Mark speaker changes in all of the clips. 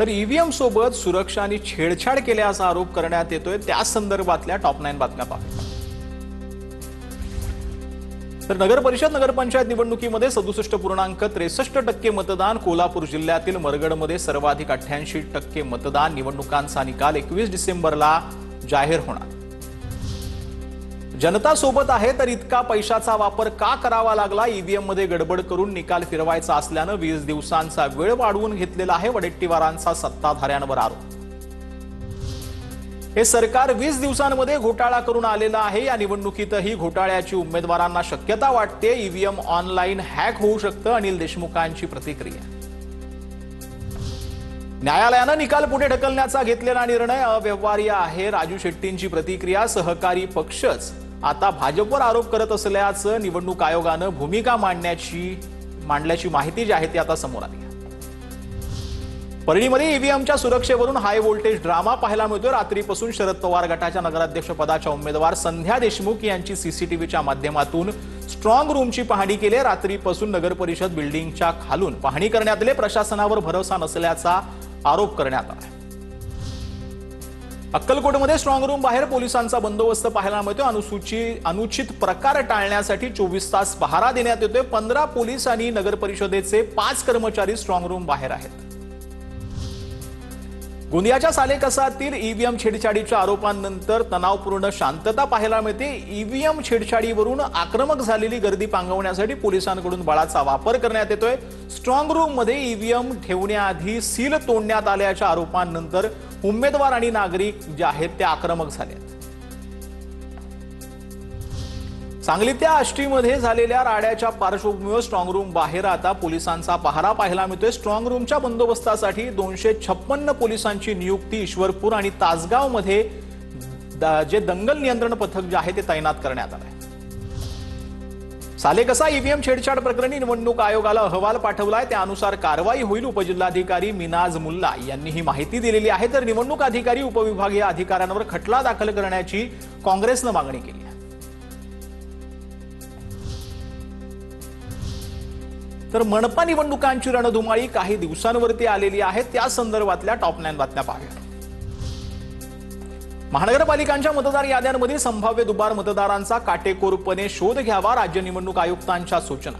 Speaker 1: तर ईव्हीएम सोबत सुरक्षा आणि छेडछाड केल्याचा आरोप करण्यात येतोय। त्या संदर्भातल्या टॉप 9 बातम्या पाहूया। तर नगर परिषद नगरपंचायत निवडणुकीमध्ये 67.63% मतदान। कोल्हापूर जिल्ह्यातील मरगडमध्ये सर्वाधिक 88% मतदान। निवडणुकांचा निकाल 21 डिसेंबरला जाहीर होणार। जनता सोबत आहे तर इतका पैशाचा वापर का करावा लागला? ईव्हीएम मध्ये गडबड करून निकाल फिरवायचा असल्याने 20 दिवसांचा वेळ वाढवून घेतलेला आहे। वडेट्टीवारांचा सत्ताधाऱ्यांवर आरोप। हे सरकार 20 दिवसांमध्ये घोटाळा करून आलेला आहे। या निवडणुकीतही घोटाळ्याची उमेदवारांना शक्यता वाटते। ईव्हीएम ऑनलाईन हॅक होऊ शकतं। अनिल देशमुखांची प्रतिक्रिया। न्यायालयाने निकाल पुढे ढकलण्याचा घेतलेला निर्णय अव्यवहार्य आहे। राजू शेट्टींची प्रतिक्रिया। सहकारी पक्षच आता भाजपवर आरोप करत असल्याचं निवडणूक आयोगाने भूमिका मांडल्याची माहिती जी आहे ती आता समोर आली आहे। परळीमध्ये ईव्हीएमच्या सुरक्षेवरून हाय व्होल्टेज ड्रामा पाहायला मिळतोय। रात्रीपासून शरद पवार गटाच्या नगराध्यक्षपदाच्या उमेदवार संध्या देशमुख यांची सीसीटीव्हीच्या माध्यमातून स्ट्रॉंग रूमची पाहणी केली। रात्रीपासून नगर परिषद बिल्डिंगच्या खालून पाहणी करण्यात आली। प्रशासनावर भरोसा नसल्याचा आरोप करण्यात आला। अक्कलकोटमध्ये स्ट्रॉंग रूम बाहेर पोलिसांचा बंदोबस्त पाहायला मिळतो। अनुचित प्रकार टाळण्यासाठी 24 तास पहारा देण्यात येतोय। 15 पोलीस आणि नगर परिषदेचे 5 कर्मचारी स्ट्रॉंग रूम बाहेर आहेत। गोंदियाच्या सालेकसातील ईव्हीएम छेडछाडीच्या आरोपांनंतर तणावपूर्ण शांतता पाहायला मिळते। ईव्हीएम छेडछाडीवरून आक्रमक झालेली गर्दी पांगवण्यासाठी पोलिसांकडून बळाचा वापर करण्यात येतोय। स्ट्रॉंग रूम मध्ये ईव्हीएम ठेवण्याआधी सील तोडण्यात आल्याच्या आरोपांनंतर उमेदवार आणि नागरिक जे आहेत ते आक्रमक झाले आहेत। सांगलीच्या आष्टीमध्ये झालेल्या राड्याच्या पार्श्वभूमीवर स्ट्रॉंग रूम बाहेर आता पोलिसांचा पहारा पाहायला मिळतोय। स्ट्रॉंग रूमच्या बंदोबस्तासाठी 256 पोलिसांची नियुक्ती ईश्वरपूर आणि तासगाव मध्ये जे दंगल नियंत्रण पथक जे आहे ते तैनात करण्यात आले आहे। सालेकसा ईव्हीएम छेडछाड प्रकरणी निवडणूक आयोगाला अहवाल पाठवलाय। त्यानुसार कारवाई होईल। उपजिल्हाधिकारी मिनाज मुल्ला यांनी ही माहिती दिलेली आहे। तर निवडणूक अधिकारी उपविभागीय अधिकाऱ्यांवर खटला दाखल करण्याची काँग्रेसने मागणी केली आहे। तर मनपा निवडणुकांची रणधुमाळी काही दिवसांवरती आलेली आहे। त्या संदर्भातल्या टॉप 9 बातम्या पाहूया। महानगरपालिकांच्या मतदार याद्यांमधील संभाव्य दुबार मतदारांचा काटेकोरपणे शोध घ्यावा। राज्य निवडणूक आयुक्तांच्या सूचना।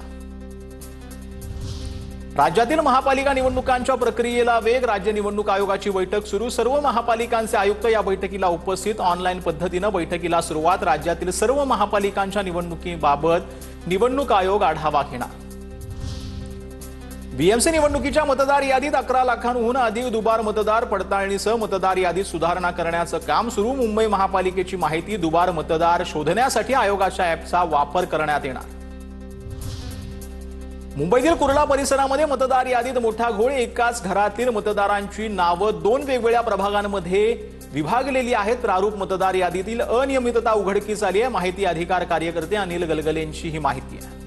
Speaker 1: राज्यातील महापालिका निवडणुकांच्या प्रक्रियेला वेग। राज्य निवडणूक आयोगाची बैठक सुरू। सर्व महापालिकांचे आयुक्त या बैठकीला उपस्थित। ऑनलाईन पद्धतीने बैठकीला सुरुवात। राज्यातील सर्व महापालिकांच्या निवडणुकीबाबत निवडणूक आयोग आढावा घेणार। बीएमसी निवडणुकीच्या मतदार यादीत 11 लाखांहून अधिक दुबार मतदार पडताळणीसह मतदार यादीत सुधारणा करण्याचं काम सुरू। मुंबई महापालिकेची माहिती। दुबार मतदार शोधण्यासाठी आयोगाच्या ॲपचा वापर करण्यात येणार। मुंबईतील कुर्ला परिसरामध्ये मतदार यादीत मोठा घोळ। एकाच घरातील मतदारांची नावं 2 वेगवेगळ्या प्रभागांमध्ये विभागलेली आहेत। प्रारूप मतदार यादीतील अनियमितता उघडकीस आली आहे। माहिती अधिकार कार्यकर्ते अनिल गलगलेंची ही माहिती आहे।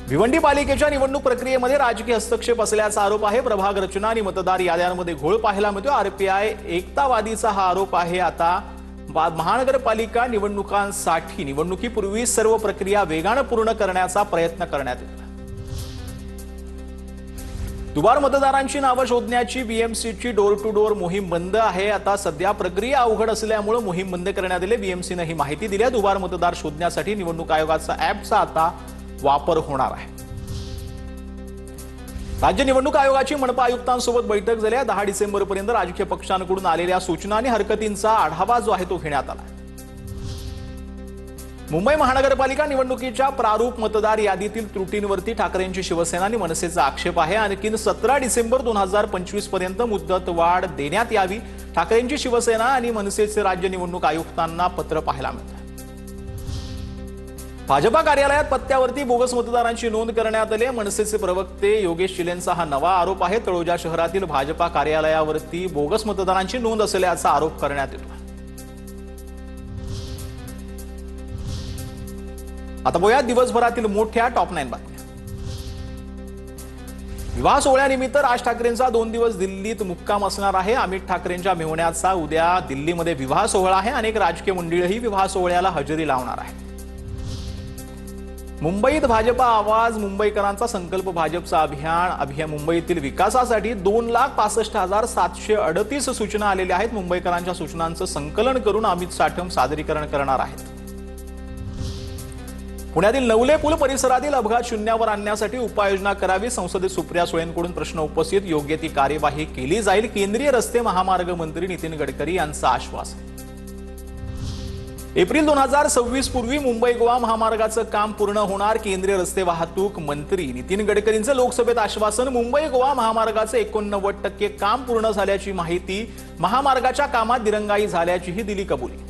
Speaker 1: भिवंडी पालिकेच्या निवडणूक प्रक्रियेमध्ये राजकीय हस्तक्षेप असल्याचा आरोप आहे। प्रभाग रचना आणि मतदार याद्यांमध्ये घोळ पाहायला मिळतो। आरपीआय एकतावादीचा हा आरोप आहे। आता महानगरपालिका निवडणुकांसाठी निवडणुकीपूर्वी सर्व प्रक्रिया वेगाने पूर्ण करण्याचा प्रयत्न करण्यात येतो। दुबार मतदारांची नावं शोधण्याची बीएमसीची डोर टू डोर मोहीम बंद आहे। आता सध्या प्रक्रिया अवघड असल्यामुळे मोहीम बंद करण्यात आली। बीएमसीने ही माहिती दिली आहे। दुबार मतदार शोधण्यासाठी निवडणूक आयोगाचा ॲपचा आता वापर होणार आहे। राज्य निवडणूक आयोगाची मनपा आयुक्तांसोबत बैठक झाली आहे। 10 डिसेंबरपर्यंत राजकीय पक्षांकडून आलेल्या सूचना आणि हरकतींचा आढावा जो आहे तो घेण्यात आला। मुंबई महानगरपालिका निवडणुकीच्या प्रारूप मतदार यादीतील त्रुटींवरती ठाकरेंची शिवसेना आणि मनसेचा आक्षेप आहे। आणखी 17 डिसेंबर 2025 पर्यंत मुदतवाढ देण्यात यावी। ठाकरेंची शिवसेना आणि मनसेचे राज्य निवडणूक आयुक्तांना पत्र पाहायला मिळतं। भाजपा कार्यालयात पत्त्यावरती बोगस मतदारांची नोंद करण्यात आली। मनसेचे प्रवक्ते योगेश चिलेंचा हा नवा आरोप आहे। तळोजा शहरातील भाजपा कार्यालयावरती बोगस मतदारांची नोंद असल्याचा आरोप करण्यात येतो। आता बघूया दिवसभरातील मोठ्या टॉप 9 बातम्या। विवाह सोहळ्यानिमित्त राज ठाकरेंचा 2 दिवस दिल्लीत मुक्काम असणार आहे। अमित ठाकरेंच्या मेहुण्याचा उद्या दिल्लीमध्ये विवाह सोहळा आहे। अनेक राजकीय मंडळीही विवाह सोहळ्याला हजेरी लावणार आहे। मुंबईत भाजपा आवाज, मुंबईकरांचा संकल्प भाजपचा अभियान मुंबईतील विकासासाठी 2,65,738 सूचना आलेल्या आहेत। मुंबईकरांच्या सूचनांचं संकलन करून अमित साठम सादरीकरण करणार आहेत। पुण्यातील नवले पूल परिसरातील अपघात शून्यावर आणण्यासाठी उपाययोजना करावी। संसदेत सुप्रिया सुळेंकडून प्रश्न उपस्थित, योग्य ती कार्यवाही केली जाईल। केंद्रीय रस्ते महामार्ग मंत्री नितीन गडकरी यांचं आश्वासन। एप्रिल 2026 पूर्वी मुंबई गोवा महामार्गाचं काम पूर्ण होणार। केंद्रीय रस्ते वाहतूक मंत्री नितीन गडकरींचं लोकसभेत आश्वासन। मुंबई गोवा महामार्गाचे 89% काम पूर्ण झाल्याची माहिती। महामार्गाच्या कामात दिरंगाई झाल्याचीही दिली कबुली।